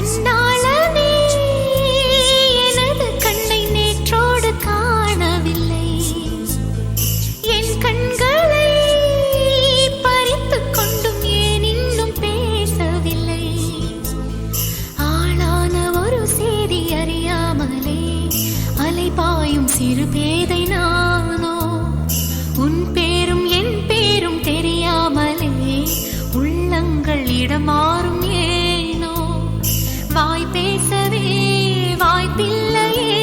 கண்ணாளனே எனது கண்ணை நேற்றோடு காணவில்லை, என் கண்களை பறித்துக் கொண்டும் ஏன் இன்னும் பேசவில்லை. ஆளான ஒரு செய்தி அறியாமலே அலைபாயும் சிறு பேதை நானோ, உன் பேரும் என் பேரும் தெரியாமலே உள்ளங்கள் இடமாறும் ஏனோ. வாய் பேசவே வாய்ப்பில்லையே,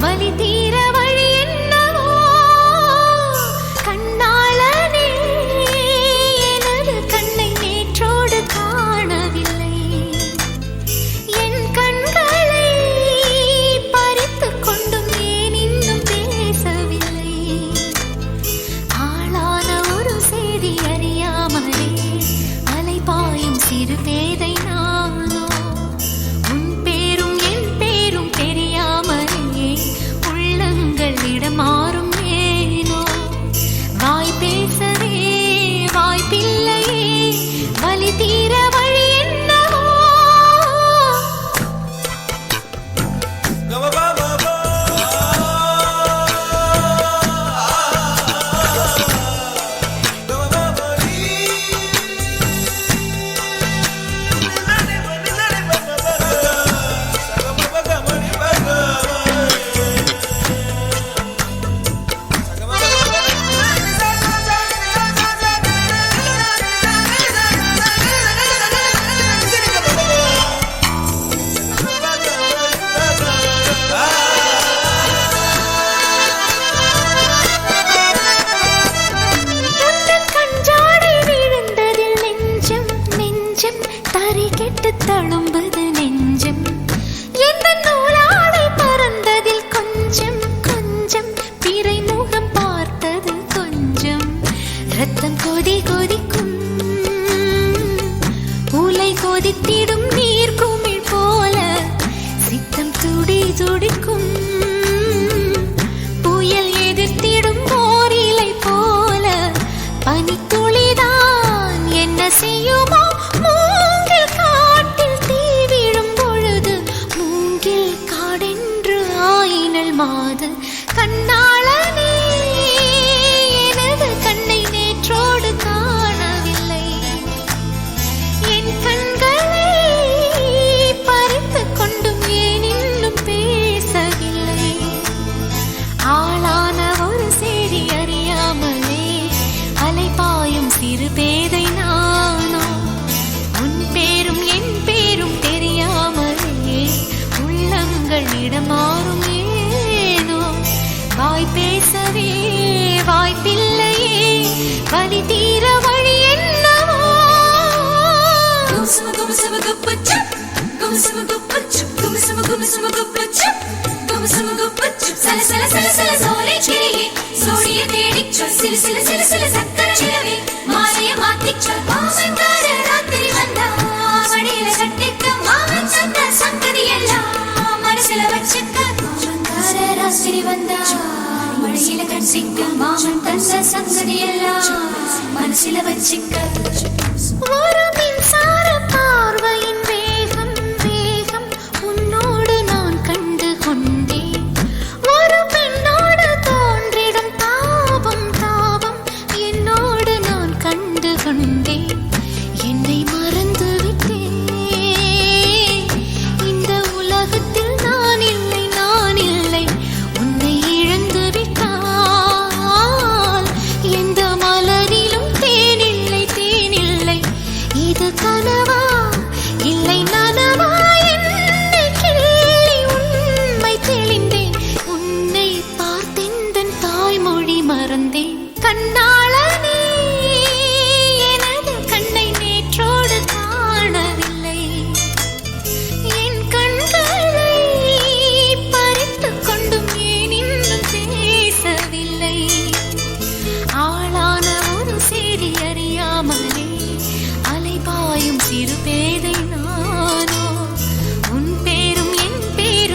வலி தீர வழி என்னவோ. கண்ணாளனே எனது கண்ணை நேற்றோடு காணவில்லை, என் கண்களை பறித்துக் கொண்டும் ஏன் இன்னும் பேசவில்லை. ஆளான ஒரு செய்தி அறியாமலே அலைபாயும் சிறு பேதை நானோ, உன் பேரும் என் பேரும் தெரியாமலே உள்ளங்கள் இடமாறும் ஏனோ. வாய் பேசவே வாய்ப்பில்லையே, வலி தீர வழி என்னவோ. தறிகெட்டு தழும்புது நெஞ்சம், எந்த நூலாடை பறந்ததில் கொஞ்சம் கொஞ்சம் பிறை முகம் பார்த்தது கொஞ்சம். ரத்தம் கொதி கொதிக்கும், உலை கொதித்திடும் நீர் குமிழ் போல சித்தம் துடி துடிக்கும். புயல் எதிர்த்திடும் போரிலை போல பனித்துளிதான் என்ன செய்யுமோ. மூங்கில் காட்டில் தீ விழும் பொழுது மூங்கில் காடென்று ஆயினல் மாது. கண்ணாளனே எனது கண்ணை நேற்றோடு காணவில்லை, என் கண்களை பறித்துக் கொண்டும் ஏன் இன்னும் பேசவில்லை. ஆளான ஒரு செய்தி அறியாமலே அலைபாயும் சிறு பேதை நானோ, உன் பேரும் என் பேரும் தெரியாமலே உள்ளங்கள் இடமாறும் ஏனோ. வாய் பேசவே வாய்ப்பில்லையே, வலி தீர வழி என்னவோ. ஒரு மின்சார பார்வையின்